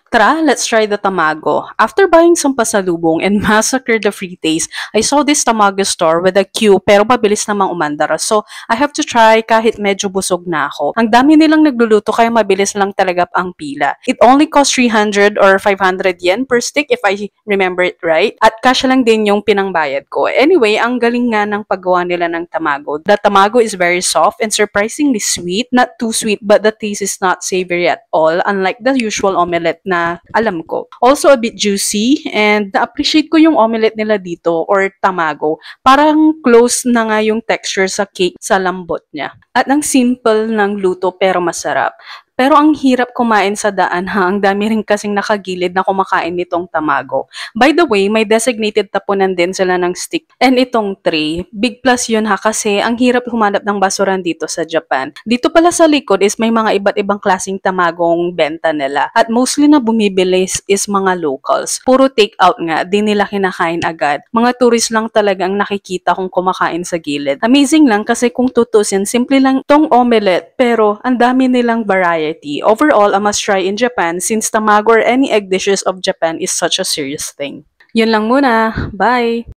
Tara, let's try the tamago. After buying some pasalubong and massacre the free taste, I saw this tamago store with a queue pero mabilis namang umandar. So, I have to try kahit medyo busog na ako. Ang dami nilang nagluluto kaya mabilis lang talaga ang pila. It only cost 300 or 500 yen per stick if I remember it right. At kasya lang din yung pinangbayad ko. Anyway, ang galing nga ng paggawa nila ng tamago. The tamago is very soft and surprisingly sweet. Not too sweet but the taste is not savory at all, unlike the usual omelette na alam ko. Also a bit juicy and na-appreciate ko yung omelette nila dito or tamago. Parang close na nga yung texture sa cake sa lambot niya. At ang simple ng luto pero masarap. Pero ang hirap kumain sa daan ha, ang dami rin kasing nakagilid na kumakain nitong tamago. By the way, may designated tapunan din sila ng stick. And itong tray, big plus yun ha kasi ang hirap humanap ng basuran dito sa Japan. Dito pala sa likod is may mga iba't ibang klaseng tamagong benta nila. At mostly na bumibili is mga locals. Puro take out nga, di nila kinakain agad. Mga tourist lang talaga ang nakikita kung kumakain sa gilid. Amazing lang kasi kung tutusin, simple lang tong omelette pero ang dami nilang variety. Overall, a must try in Japan since tamago or any egg dishes of Japan is such a serious thing. Yun lang muna. Bye!